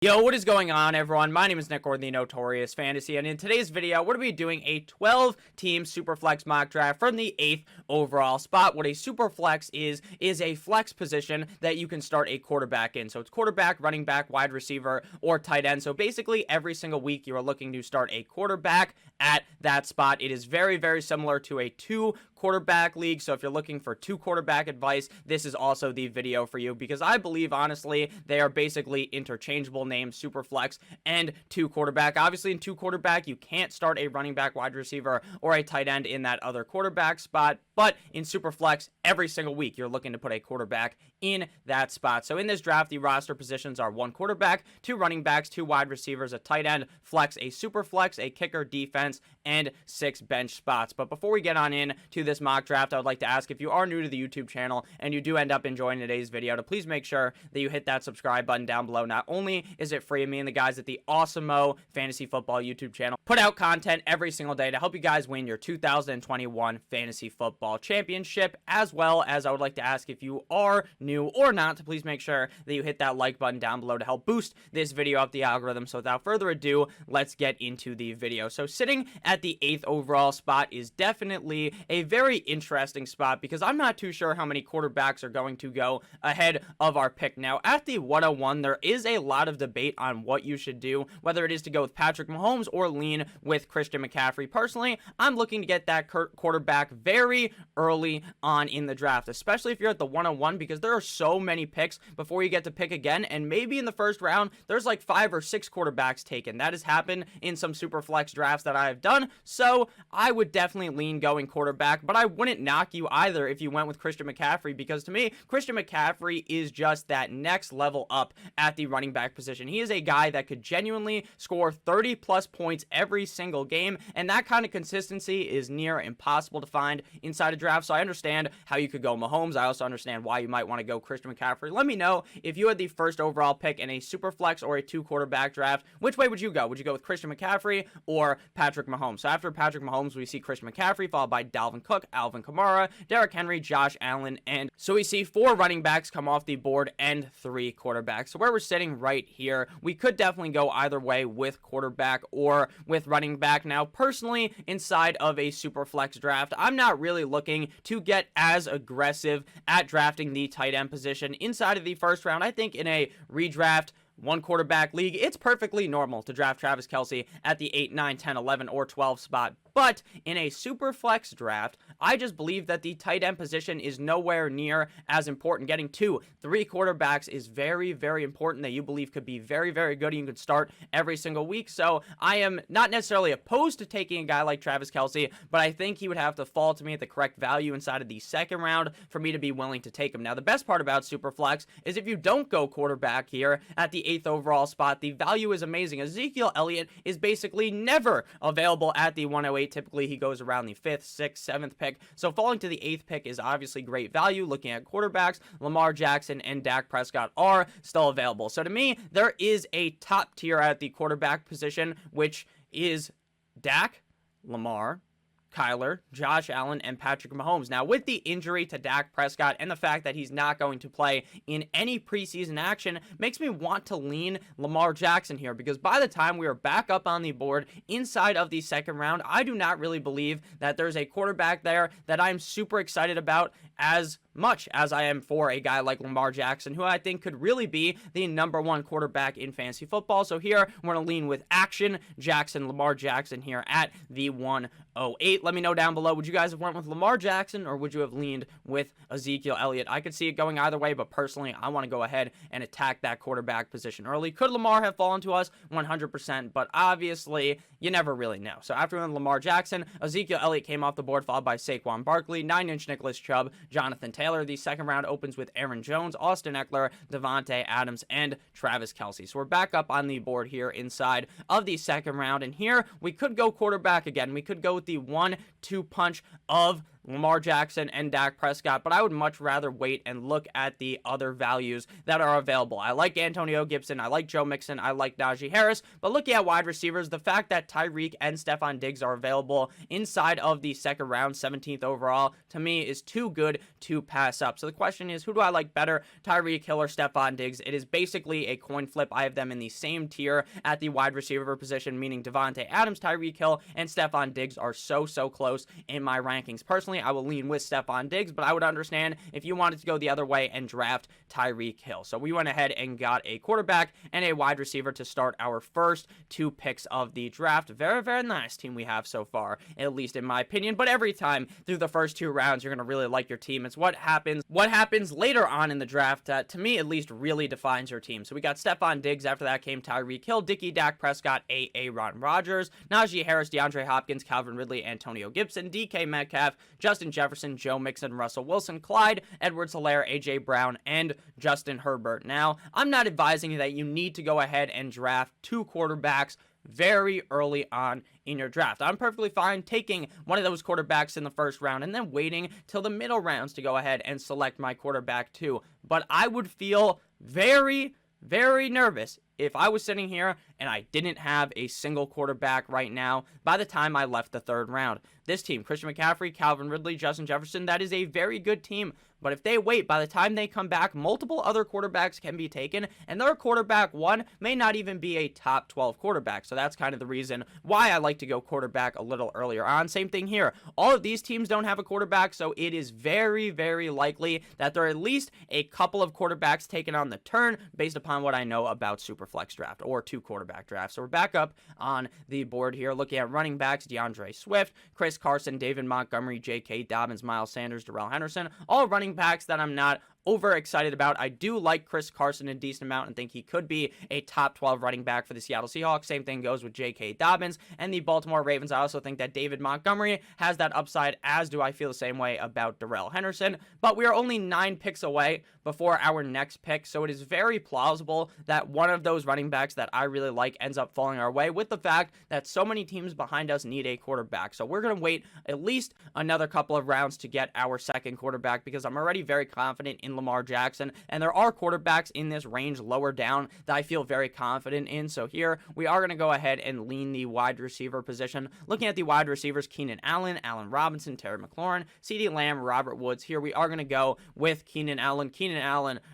Yo, what is going on, everyone? My name is Nick, or the Notorious Fantasy, and in today's video, we're going to be doing a 12-team Superflex mock draft from the 8th overall spot. What a Superflex is a flex position that you can start a quarterback in. So it's quarterback, running back, wide receiver, or tight end. So basically, every single week, you are looking to start a quarterback at that spot. It is very, very similar to a 2 quarterback league. So if you're looking for 2 quarterback advice, this is also the video for you, because I believe, honestly, they are basically interchangeable names, Superflex and 2 quarterback. Obviously, in 2 quarterback, you can't start a running back, wide receiver, or a tight end in that other quarterback spot. But in Superflex, every single week, you're looking to put a quarterback in that spot. So in this draft, the roster positions are 1 quarterback, 2 running backs, 2 wide receivers, a tight end, flex, a super flex, a kicker, defense, and 6 bench spots. But before we get on in to this mock draft, I would like to ask, if you are new to the YouTube channel and you do end up enjoying today's video, to please make sure that you hit that subscribe button down below. Not only is it free, me and the guys at the Awesemo Fantasy Football YouTube channel put out content every single day to help you guys win your 2021 Fantasy Football Championship, as well as I would like to ask, if you are new or not, to please make sure that you hit that like button down below to help boost this video up the algorithm. So without further ado, let's get into the video. So sitting at the 8th overall spot is definitely a very interesting spot, because I'm not too sure how many quarterbacks are going to go ahead of our pick. Now, at the 101, there is a lot of debate on what you should do, whether it is to go with Patrick Mahomes or lean with Christian McCaffrey. Personally, I'm looking to get that quarterback very early on in the draft, especially if you're at the 101, because there are so many picks before you get to pick again, and maybe in the first round, there's like 5 or 6 quarterbacks taken. That has happened in some super flex drafts that I have done, so I would definitely lean going quarterback, but I wouldn't knock you either if you went with Christian McCaffrey, because to me, Christian McCaffrey is just that next level up at the running back position. He is a guy that could genuinely score 30 plus points every single game, and that kind of consistency is near impossible to find inside a draft. So I understand how you could go Mahomes. I also understand why you might want to go Christian McCaffrey. Let me know, if you had the first overall pick in a super flex or a 2 quarterback draft, which way would you go? Would you go with Christian McCaffrey or Patrick Mahomes? So after Patrick Mahomes, we see Christian McCaffrey, followed by Dalvin Cook, Alvin Kamara, Derrick Henry, Josh Allen, and so we see 4 running backs come off the board and 3 quarterbacks. So where we're sitting right here, we could definitely go either way with quarterback or with running back. Now, personally, inside of a super flex draft, I'm not really looking to get as aggressive at drafting the tight end position inside of the first round. I think in a redraft 1 quarterback league, it's perfectly normal to draft Travis Kelce at the 8, 9, 10, 11, or 12 spot. But in a super flex draft, I just believe that the tight end position is nowhere near as important. Getting 2, 3 quarterbacks is very, very important, that you believe could be very, very good, and you could start every single week. So I am not necessarily opposed to taking a guy like Travis Kelce, but I think he would have to fall to me at the correct value inside of the 2nd round for me to be willing to take him. Now, the best part about super flex is if you don't go quarterback here at the 8th overall spot, the value is amazing. Ezekiel Elliott is basically never available at the 108. Typically, he goes around the 5th, 6th, 7th pick. So falling to the 8th pick is obviously great value. Looking at quarterbacks, Lamar Jackson and Dak Prescott are still available. So to me, there is a top tier at the quarterback position, which is Dak, Lamar, Kyler, Josh Allen, and Patrick Mahomes. Now, with the injury to Dak Prescott and the fact that he's not going to play in any preseason action, makes me want to lean Lamar Jackson here, because by the time we are back up on the board inside of the 2nd round, I do not really believe that there's a quarterback there that I'm super excited about as much as I am for a guy like Lamar Jackson, who I think could really be the #1 quarterback in fantasy football. So here, we're going to lean with action Jackson, Lamar Jackson here at the 108. Let me know down below, would you guys have went with Lamar Jackson, or would you have leaned with Ezekiel Elliott? I could see it going either way, but personally, I want to go ahead and attack that quarterback position early. Could Lamar have fallen to us? 100%, but obviously, you never really know. So after Lamar Jackson, Ezekiel Elliott came off the board, followed by Saquon Barkley, 9-inch Nicholas Chubb, Jonathan Taylor. The 2nd round opens with Aaron Jones, Austin Eckler, Devontae Adams, and Travis Kelce. So we're back up on the board here inside of the 2nd round, and here we could go quarterback again. We could go with the 1-2 punch of Lamar Jackson and Dak Prescott, but I would much rather wait and look at the other values that are available. I like Antonio Gibson, I like Joe Mixon, I like Najee Harris, but looking at wide receivers, the fact that Tyreek and Stephon Diggs are available inside of the second round, 17th overall, to me is too good to pass up. So the question is, who do I like better, Tyreek Hill or Stephon Diggs? It is basically a coin flip. I have them in the same tier at the wide receiver position, meaning Devontae Adams, Tyreek Hill, and Stephon Diggs are so close in my rankings. Personally, I will lean with Stephon Diggs, but I would understand if you wanted to go the other way and draft Tyreek Hill. So we went ahead and got a quarterback and a wide receiver to start our first 2 picks of the draft. Very nice team we have so far, at least in my opinion. But every time through the first 2 rounds, you're going to really like your team. It's what happens later on in the draft that, to me at least, really defines your team. So we got Stephon Diggs. After that came Tyreek Hill, Dickie, Dak Prescott, Aaron Rodgers, Najee Harris, DeAndre Hopkins, Calvin Ridley, Antonio Gibson, DK Metcalf, Justin Jefferson, Joe Mixon, Russell Wilson, Clyde Edwards-Helaire, AJ Brown, and Justin Herbert. Now, I'm not advising that you need to go ahead and draft 2 quarterbacks very early on in your draft. I'm perfectly fine taking one of those quarterbacks in the first round and then waiting till the middle rounds to go ahead and select my quarterback too. But I would feel very nervous if I was sitting here and I didn't have a single quarterback right now by the time I left the 3rd round. This team, Christian McCaffrey, Calvin Ridley, Justin Jefferson, that is a very good team. But if they wait, by the time they come back, multiple other quarterbacks can be taken, and their quarterback 1 may not even be a top 12 quarterback. So that's kind of the reason why I like to go quarterback a little earlier on. Same thing here. All of these teams don't have a quarterback, so it is very likely that there are at least a couple of quarterbacks taken on the turn based upon what I know about SuperFlex draft or 2 quarterback drafts. So we're back up on the board here looking at running backs: DeAndre Swift, Chris Carson, David Montgomery, J.K. Dobbins, Miles Sanders, Darrell Henderson, all running backs that I'm not over excited about. I do like Chris Carson a decent amount and think he could be a top 12 running back for the Seattle Seahawks. Same thing goes with J.K. Dobbins and the Baltimore Ravens. I also think that David Montgomery has that upside, as do I feel the same way about Darrell Henderson. But we are only 9 picks away before our next pick, so it is very plausible that one of those running backs that I really like ends up falling our way, with the fact that so many teams behind us need a quarterback. So we're going to wait at least another couple of rounds to get our second quarterback, because I'm already very confident in Lamar Jackson, and there are quarterbacks in this range lower down that I feel very confident in. So here we are going to go ahead and lean the wide receiver position. Looking at the wide receivers: Keenan Allen, Allen Robinson, Terry McLaurin, CeeDee Lamb, Robert Woods. Here we are going to go with Keenan Allen,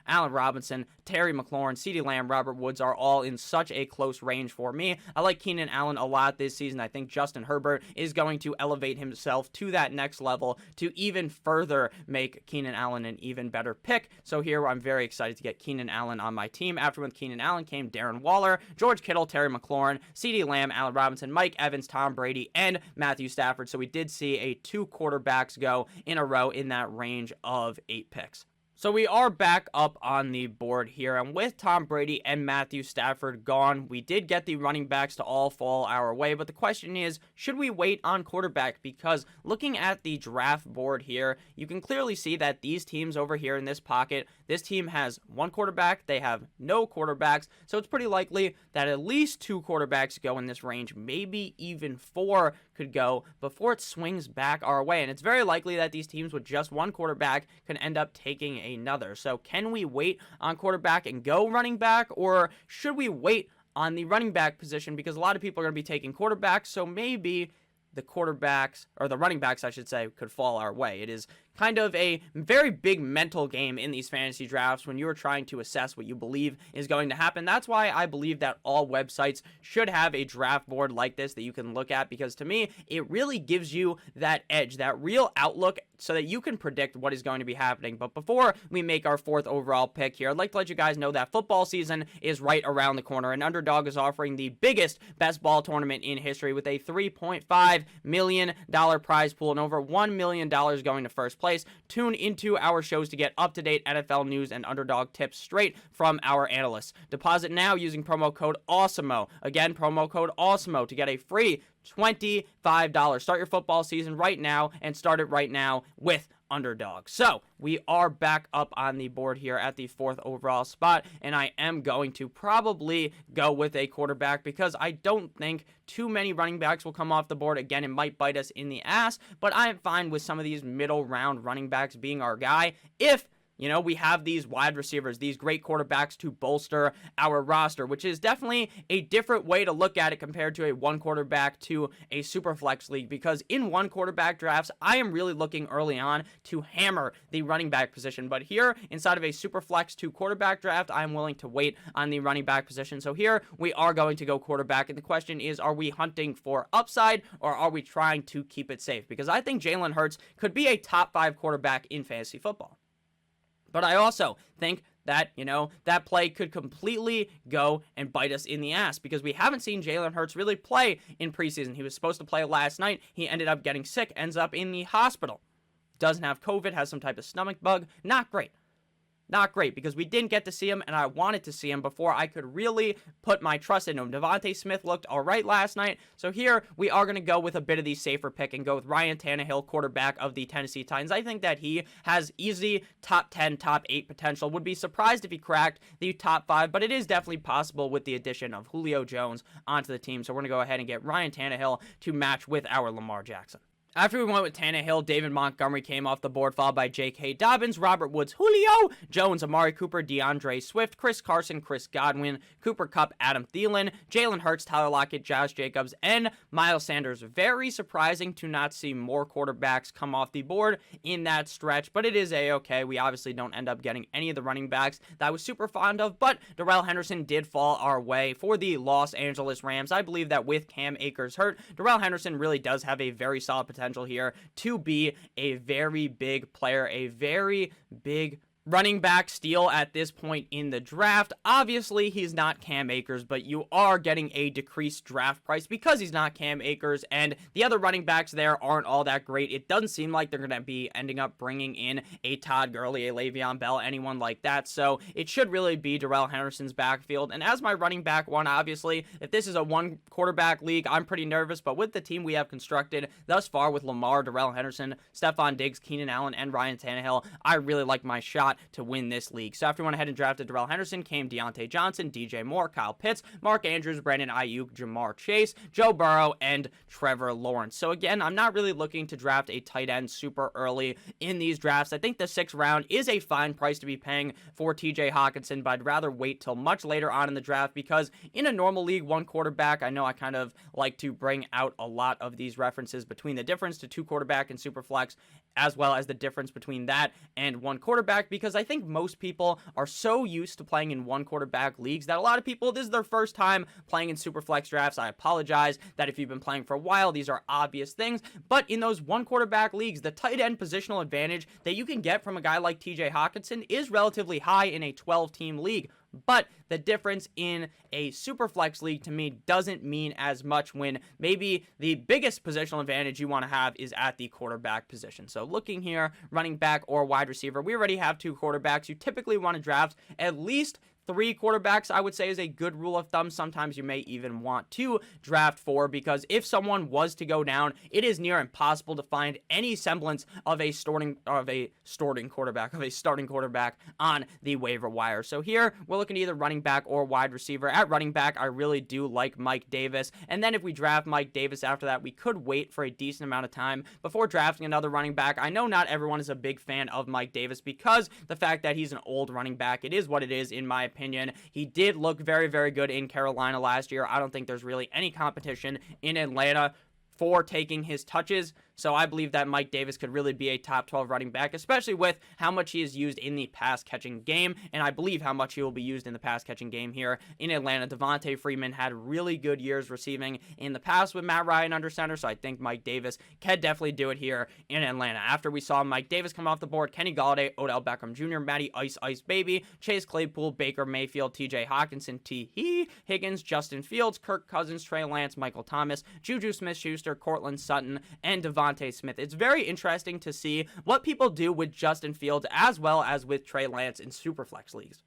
Allen Robinson, Terry McLaurin, CeeDee Lamb, Robert Woods are all in such a close range for me. I like Keenan Allen a lot this season. I think Justin Herbert is going to elevate himself to that next level to even further make Keenan Allen an even better pick. So here I'm very excited to get Keenan Allen on my team. After with Keenan Allen came Darren Waller, George Kittle, Terry McLaurin, CeeDee Lamb, Allen Robinson, Mike Evans, Tom Brady, and Matthew Stafford. So we did see a 2 quarterbacks go in a row in that range of 8 picks. So we are back up on the board here, and with Tom Brady and Matthew Stafford gone, we did get the running backs to all fall our way, but the question is, should we wait on quarterback? Because looking at the draft board here, you can clearly see that these teams over here in this pocket, this team has 1 quarterback, they have no quarterbacks, so it's pretty likely that at least 2 quarterbacks go in this range, maybe even 4 could go before it swings back our way, and it's very likely that these teams with just 1 quarterback can end up taking another. So can we wait on quarterback and go running back, or should we wait on the running back position? Because a lot of people are going to be taking quarterbacks, so maybe the quarterbacks, or the running backs I should say, could fall our way. It is kind of a very big mental game in these fantasy drafts when you're trying to assess what you believe is going to happen. That's why I believe that all websites should have a draft board like this that you can look at, because to me, it really gives you that edge, that real outlook, so that you can predict what is going to be happening. But before we make our 4th overall pick here, I'd like to let you guys know that football season is right around the corner, and Underdog is offering the biggest best ball tournament in history with a $3.5 million prize pool and over $1 million going to first place. Tune into our shows to get up-to-date NFL news and Underdog tips straight from our analysts. Deposit now using promo code Awesemo. Again, promo code Awesemo to get a free $25. Start your football season right now and start it right now with Underdog. So we are back up on the board here at the 4th overall spot, and I am going to probably go with a quarterback because I don't think too many running backs will come off the board. Again, it might bite us in the ass, but I am fine with some of these middle round running backs being our guy if we have these wide receivers, these great quarterbacks to bolster our roster, which is definitely a different way to look at it compared to a one quarterback to a super flex league, because in one quarterback drafts, I am really looking early on to hammer the running back position. But here, inside of a super flex to quarterback draft, I'm willing to wait on the running back position. So here, we are going to go quarterback. And the question is, are we hunting for upside or are we trying to keep it safe? Because I think Jalen Hurts could be a top 5 quarterback in fantasy football. But I also think that, that play could completely go and bite us in the ass because we haven't seen Jalen Hurts really play in preseason. He was supposed to play last night. He ended up getting sick, ends up in the hospital. Doesn't have COVID, has some type of stomach bug. Not great. Not great, because we didn't get to see him, and I wanted to see him before I could really put my trust in him. Devontae Smith looked all right last night, so here we are going to go with a bit of the safer pick and go with Ryan Tannehill, quarterback of the Tennessee Titans. I think that he has easy top 10, top 8 potential. Would be surprised if he cracked the top 5, but it is definitely possible with the addition of Julio Jones onto the team, so we're going to go ahead and get Ryan Tannehill to match with our Lamar Jackson. After we went with Tannehill, David Montgomery came off the board, followed by J.K. Dobbins, Robert Woods, Julio Jones, Amari Cooper, DeAndre Swift, Chris Carson, Chris Godwin, Cooper Kupp, Adam Thielen, Jalen Hurts, Tyler Lockett, Josh Jacobs, and Miles Sanders. Very surprising to not see more quarterbacks come off the board in that stretch, but it is A-okay. We obviously don't end up getting any of the running backs that I was super fond of, but Darrell Henderson did fall our way for the Los Angeles Rams. I believe that with Cam Akers hurt, Darrell Henderson really does have a very solid potential here to be a very big player, a very big running back steal at this point in the draft. Obviously, he's not Cam Akers, but you are getting a decreased draft price because he's not Cam Akers, and the other running backs there aren't all that great. It doesn't seem like they're going to be ending up bringing in a Todd Gurley, a Le'Veon Bell, anyone like that, so it should really be Darrell Henderson's backfield. And as my running back one, obviously, if this is a one quarterback league, I'm pretty nervous, but with the team we have constructed thus far with Lamar, Darrell Henderson, Stephon Diggs, Keenan Allen, and Ryan Tannehill, I really like my shot to win this league. So after we went ahead and drafted Darrell Henderson, came Deontay Johnson, DJ Moore, Kyle Pitts, Mark Andrews, Brandon Ayuk, Jamar Chase, Joe Burrow, and Trevor Lawrence. So again, I'm not really looking to draft a tight end super early in these drafts. I think the 6th round is a fine price to be paying for TJ Hawkinson, but I'd rather wait till much later on in the draft because in a normal league, one quarterback, I know I kind of like to bring out a lot of these references between the difference to 2 quarterback and Superflex, as well as the difference between that and one quarterback, because I think most people are so used to playing in one quarterback leagues that a lot of people, this is their first time playing in Superflex drafts. I apologize that if you've been playing for a while, these are obvious things, but in those one quarterback leagues, the tight end positional advantage that you can get from a guy like TJ Hawkinson is relatively high in a 12-team league. But the difference in a Superflex league to me doesn't mean as much when maybe the biggest positional advantage you want to have is at the quarterback position. So looking here, running back or wide receiver, we already have 2 quarterbacks. You typically want to draft at least 3 quarterbacks, I would say, is a good rule of thumb. Sometimes you may even want to draft 4 because if someone was to go down, it is near impossible to find any semblance of a starting quarterback on the waiver wire. So here, we're looking at either running back or wide receiver. At running back, I really do like Mike Davis. And then if we draft Mike Davis after that, we could wait for a decent amount of time before drafting another running back. I know not everyone is a big fan of Mike Davis because the fact that he's an old running back. It is what it is in my opinion. He did look very, very good in Carolina last year. I don't think there's really any competition in Atlanta for taking his touches. So I believe that Mike Davis could really be a top 12 running back, especially with how much he is used in the pass-catching game, and I believe how much he will be used in the pass-catching game here in Atlanta. Devontae Freeman had really good years receiving in the past with Matt Ryan under center, so I think Mike Davis can definitely do it here in Atlanta. After we saw Mike Davis come off the board, Kenny Golladay, Odell Beckham Jr., Matty Ice Baby, Chase Claypool, Baker Mayfield, TJ Hawkinson, T. Higgins, Justin Fields, Kirk Cousins, Trey Lance, Michael Thomas, Juju Smith-Schuster, Cortland Sutton, and Devontae Smith. It's very interesting to see what people do with Justin Fields as well as with Trey Lance in Superflex leagues.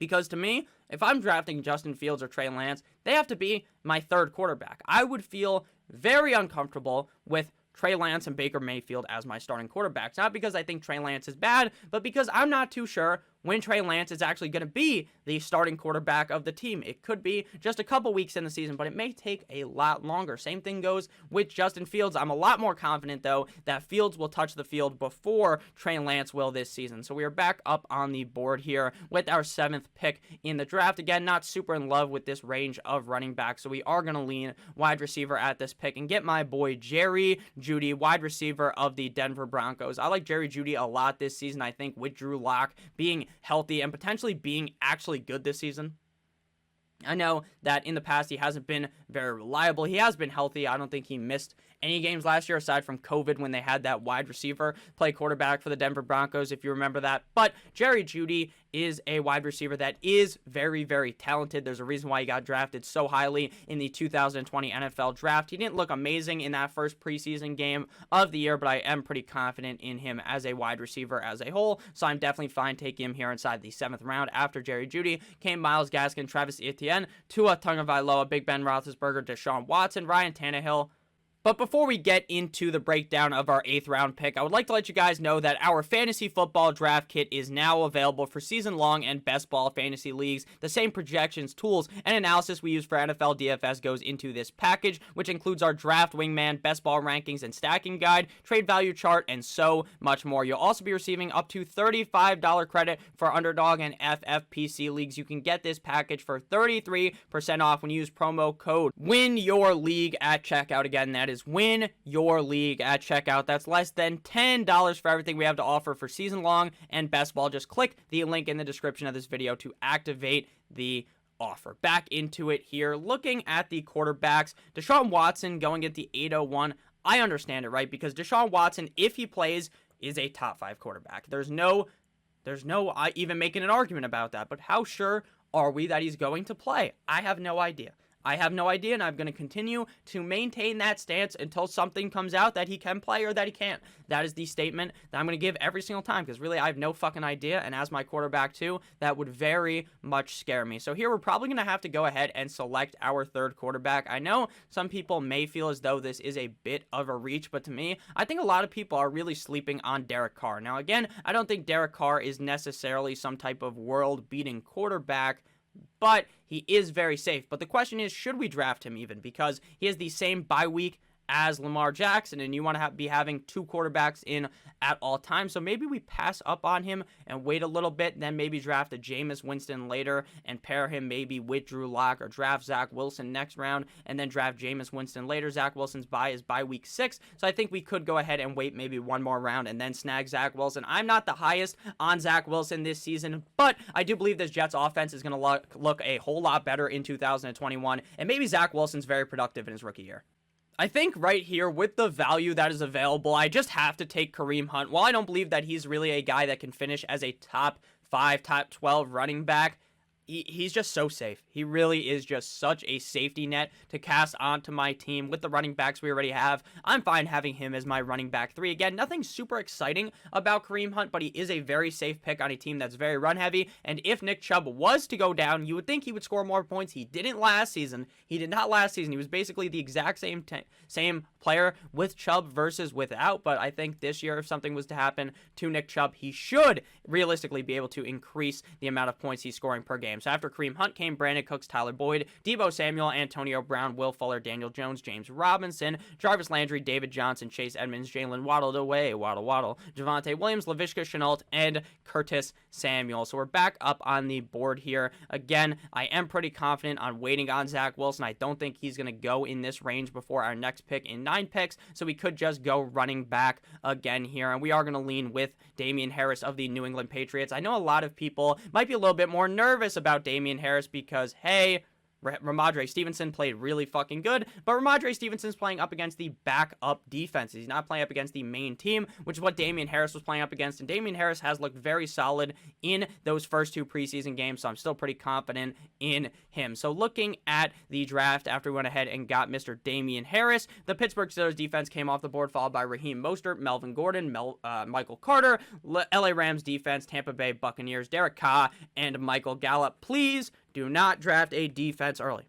Because to me, if I'm drafting Justin Fields or Trey Lance, they have to be my third quarterback. I would feel very uncomfortable with Trey Lance and Baker Mayfield as my starting quarterbacks. Not because I think Trey Lance is bad, but because I'm not too sure when Trey Lance is actually going to be the starting quarterback of the team. It could be just a couple weeks in the season, but it may take a lot longer. Same thing goes with Justin Fields. I'm a lot more confident, though, that Fields will touch the field before Trey Lance will this season. So we are back up on the board here with our 7th pick in the draft. Again, not super in love with this range of running backs, so we are going to lean wide receiver at this pick and get my boy Jerry Jeudy, wide receiver of the Denver Broncos. I like Jerry Jeudy a lot this season. I think with Drew Lock being healthy and potentially being actually good this season. I know that in the past he hasn't been very reliable. He has been healthy. I don't think he missed any games last year aside from COVID when they had that wide receiver play quarterback for the Denver Broncos, if you remember that. But Jerry Jeudy is a wide receiver that is very, very talented. There's a reason why he got drafted so highly in the 2020 NFL draft. He didn't look amazing in that first preseason game of the year, but I am pretty confident in him as a wide receiver as a whole. So I'm definitely fine taking him here inside the 7th round. After Jerry Jeudy came Myles Gaskin, Travis Etienne, Tua Tagovailoa, Big Ben Roethlisberger, Deshaun Watson, Ryan Tannehill. But before we get into the breakdown of our 8th round pick, I would like to let you guys know that our fantasy football draft kit is now available for season-long and best ball fantasy leagues. The same projections, tools, and analysis we use for NFL DFS goes into this package, which includes our draft wingman, best ball rankings and stacking guide, trade value chart, and so much more. You'll also be receiving up to $35 credit for Underdog and FFPC leagues. You can get this package for 33% off when you use promo code WINYOURLEAGUE at checkout. Again, that is win your league at checkout. That's less than $10 for everything we have to offer for season long and best ball. Just click the link in the description of this video to activate the offer. Back into it here. Looking at the quarterbacks, Deshaun Watson going at the 801. I understand it, right? Because Deshaun Watson, if he plays, is a top 5 quarterback. There's no even making an argument about that. But how sure are we that he's going to play? I have no idea. And I'm going to continue to maintain that stance until something comes out that he can play or that he can't. That is the statement that I'm going to give every single time, because really I have no fucking idea, and as my quarterback too, that would very much scare me. So here we're probably going to have to go ahead and select our 3rd quarterback. I know some people may feel as though this is a bit of a reach, but to me, I think a lot of people are really sleeping on Derek Carr. Now again, I don't think Derek Carr is necessarily some type of world-beating quarterback, but he is very safe. But the question is, should we draft him even? Because he has the same bye week as Lamar Jackson, and you want to be having 2 quarterbacks in at all times. So maybe we pass up on him and wait a little bit, then maybe draft a Jameis Winston later and pair him maybe with Drew Lock, or draft Zach Wilson next round and then draft Jameis Winston later. Zach Wilson's bye is bye week 6, so I think we could go ahead and wait maybe one more round and then snag Zach Wilson. I'm not the highest on Zach Wilson this season, but I do believe this Jets offense is going to look a whole lot better in 2021, and maybe Zach Wilson's very productive in his rookie year. I think right here, with the value that is available, I just have to take Kareem Hunt. While I don't believe that he's really a guy that can finish as a top 5, top 12 running back, he's just so safe. He really is just such a safety net to cast onto my team with the running backs we already have. I'm fine having him as my running back 3. Again, nothing super exciting about Kareem Hunt, but he is a very safe pick on a team that's very run heavy. And if Nick Chubb was to go down, you would think he would score more points. He didn't last season. He did not last season. He was basically the exact same player with Chubb versus without. But I think this year, if something was to happen to Nick Chubb, he should realistically be able to increase the amount of points he's scoring per game. So after Kareem Hunt came Brandon Cooks, Tyler Boyd, Deebo Samuel, Antonio Brown, Will Fuller, Daniel Jones, James Robinson, Jarvis Landry, David Johnson, Chase Edmonds, Jalen Waddle, Javonte Williams, Laviska Shenault, and Curtis Samuel. So we're back up on the board here. Again, I am pretty confident on waiting on Zach Wilson. I don't think he's going to go in this range before our next pick in 9 picks, so we could just go running back again here, and we are going to lean with Damian Harris of the New England Patriots. I know a lot of people might be a little bit more nervous about Damian Harris because, hey, Ramondre Stevenson played really fucking good, but Ramondre Stevenson's playing up against the backup defense. He's not playing up against the main team, which is what Damian Harris was playing up against, and Damian Harris has looked very solid in those first 2 preseason games, so I'm still pretty confident in him. So looking at the draft after we went ahead and got Mr. Damian Harris, the Pittsburgh Steelers defense came off the board, followed by Raheem Mostert, Melvin Gordon, Michael Carter, LA Rams defense, Tampa Bay Buccaneers, Derek Carr, and Michael Gallup. Please do not draft a defense early.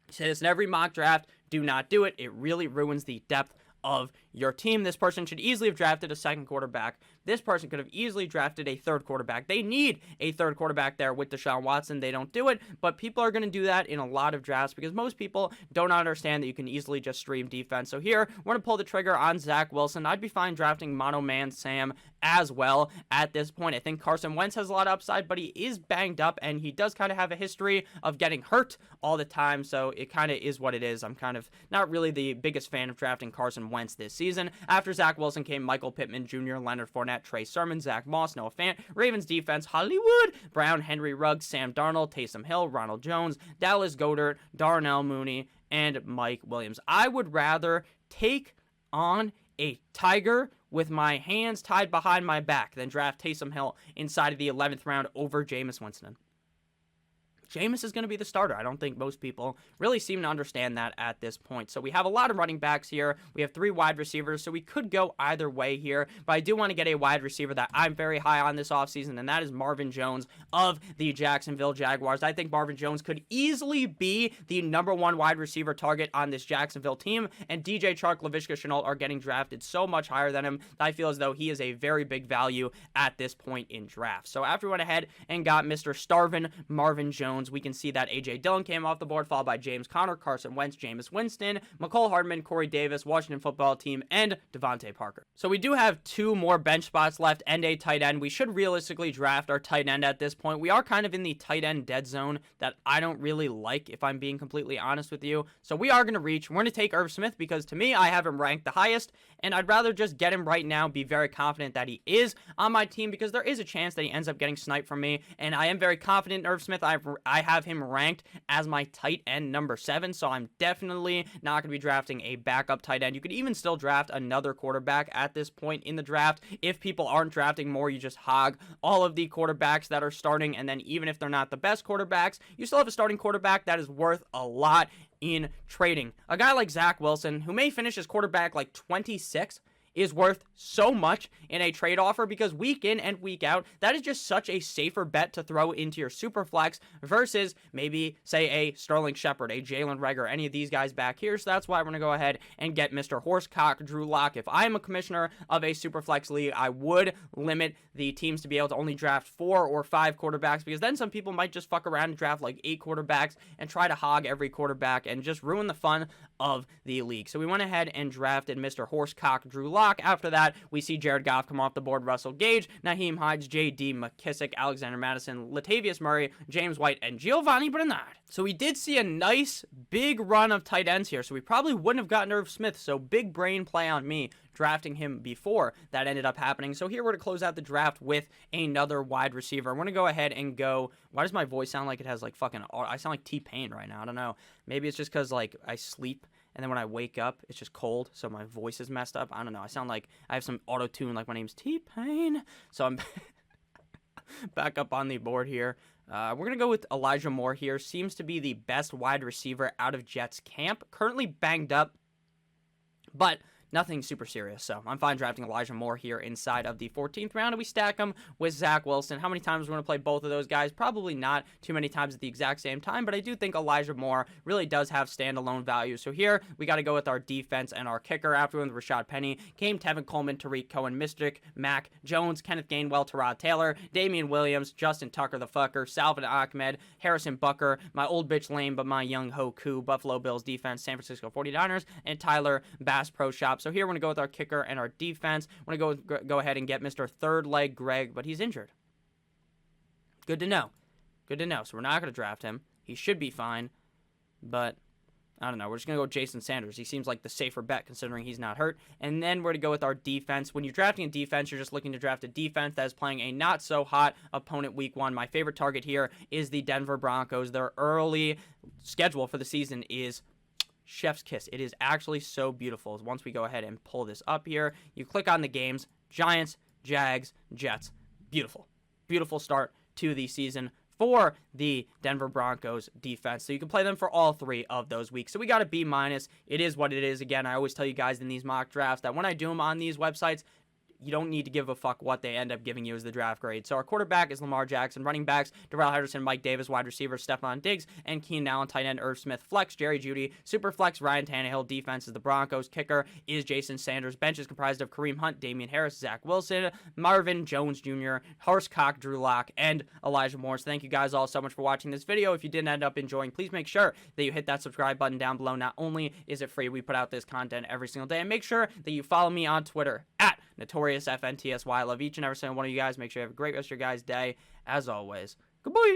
I say this in every mock draft. Do not do it. It really ruins the depth of your team. This person should easily have drafted a second quarterback. This person could have easily drafted a third quarterback. They need a third quarterback there with Deshaun Watson. They don't do it, but people are going to do that in a lot of drafts because most people don't understand that you can easily just stream defense. So here, we're going to pull the trigger on Zach Wilson. I'd be fine drafting Mono Man Sam as well at this point. I think Carson Wentz has a lot of upside, but he is banged up, and he does kind of have a history of getting hurt all the time, so it kind of is what it is. I'm kind of not really the biggest fan of drafting Carson Wentz this season. After Zach Wilson came Michael Pittman Jr., Leonard Fournette, Trey Sermon, Zach Moss, Noah Fant, Ravens defense, Hollywood Brown, Henry Ruggs, Sam Darnold, Taysom Hill, Ronald Jones, Dallas Goedert, Darnell Mooney, and Mike Williams. I would rather take on a tiger with my hands tied behind my back than draft Taysom Hill inside of the 11th round over Jameis Winston. Jameis is going to be the starter. I don't think most people really seem to understand that at this point. So we have a lot of running backs here. We have 3 wide receivers, so we could go either way here. But I do want to get a wide receiver that I'm very high on this offseason, and that is Marvin Jones of the Jacksonville Jaguars. I think Marvin Jones could easily be the #1 wide receiver target on this Jacksonville team, and DJ Chark, Laviska Shenault are getting drafted so much higher than him that I feel as though he is a very big value at this point in draft. So after we went ahead and got Mr. Starvin Marvin Jones, we can see that A.J. Dillon came off the board, followed by James Conner, Carson Wentz, Jameis Winston, McCole Hardman, Corey Davis, Washington Football Team, and Devontae Parker. So we do have 2 more bench spots left and a tight end. We should realistically draft our tight end at this point. We are kind of in the tight end dead zone that I don't really like, if I'm being completely honest with you. So we are going to reach. We're going to take Irv Smith because to me, I have him ranked the highest, and I'd rather just get him right now, be very confident that he is on my team because there is a chance that he ends up getting sniped from me, and I am very confident in Irv Smith. I have him ranked as my tight end #7, so I'm definitely not going to be drafting a backup tight end. You could even still draft another quarterback at this point in the draft. If people aren't drafting more, you just hog all of the quarterbacks that are starting, and then even if they're not the best quarterbacks, you still have a starting quarterback that is worth a lot in trading. A guy like Zach Wilson, who may finish his quarterback like 26, is worth so much in a trade offer because week in and week out, that is just such a safer bet to throw into your SuperFlex versus maybe, say, a Sterling Shepard, a Jalen Reagor, any of these guys back here. So that's why we're going to go ahead and get Mr. Horsecock Drew Lock. If I'm a commissioner of a SuperFlex league, I would limit the teams to be able to only draft 4 or 5 quarterbacks because then some people might just fuck around and draft like 8 quarterbacks and try to hog every quarterback and just ruin the fun of the league. So we went ahead and drafted Mr. Horsecock Drew Lock. After that, we see Jared Goff come off the board, Russell Gage, Naheem Hines, J.D. McKissick, Alexander Madison, Latavius Murray, James White, and Giovanni Bernard. So we did see a nice big run of tight ends here, so we probably wouldn't have gotten Irv Smith, so big brain play on me drafting him before that ended up happening. So here we're to close out the draft with another wide receiver. I'm going to go ahead and go, why does my voice sound like it has like fucking, I sound like T-Pain right now, I don't know. Maybe it's just because like I sleep and then when I wake up, it's just cold, so my voice is messed up. I don't know. I sound like I have some auto-tune, like my name's T-Pain. So I'm back up on the board here. We're going to go with Elijah Moore here. Seems to be the best wide receiver out of Jets camp. Currently banged up, but nothing super serious, so I'm fine drafting Elijah Moore here inside of the 14th round, and we stack him with Zach Wilson. How many times we're going to play both of those guys? Probably not too many times at the exact same time, but I do think Elijah Moore really does have standalone value. So here, we got to go with our defense and our kicker. After with Rashad Penny, came Tevin Coleman, Tariq Cohen, Mystic, Mac Jones, Kenneth Gainwell, Tyrod Taylor, Damian Williams, Justin Tucker the fucker, Salvin Ahmed, Harrison Bucker, my old bitch lame, but my young Hoku, Buffalo Bills defense, San Francisco 49ers, and Tyler Bass Pro Shop. So here we're going to go with our kicker and our defense. We're going to go ahead and get Mr. Third Leg Greg, but he's injured. Good to know. Good to know. So we're not going to draft him. He should be fine, but I don't know. We're just going to go with Jason Sanders. He seems like the safer bet considering he's not hurt. And then we're going to go with our defense. When you're drafting a defense, you're just looking to draft a defense that is playing a not-so-hot opponent week 1. My favorite target here is the Denver Broncos. Their early schedule for the season is chef's kiss. It is actually so beautiful. Once we go ahead and pull this up here, you click on the games. Giants, Jags, Jets. Beautiful. Beautiful start to the season for the Denver Broncos defense. So you can play them for all 3 of those weeks. So we got a B-. It is what it is. Again, I always tell you guys in these mock drafts that when I do them on these websites, you don't need to give a fuck what they end up giving you as the draft grade. So our quarterback is Lamar Jackson. Running backs, Darrell Henderson, Mike Davis. Wide receiver, Stephon Diggs, and Keenan Allen. Tight end, Irv Smith. Flex, Jerry Jeudy. Super flex, Ryan Tannehill. Defense is the Broncos. Kicker is Jason Sanders. Bench is comprised of Kareem Hunt, Damian Harris, Zach Wilson, Marvin Jones Jr., Horst Cock, Drew Lock, and Elijah Moore. So thank you guys all so much for watching this video. If you did end up enjoying, please make sure that you hit that subscribe button down below. Not only is it free, we put out this content every single day. And make sure that you follow me on Twitter at NotoriousFNTSY. I love each and every single one of you guys. Make sure you have a great rest of your guys' day. As always, goodbye.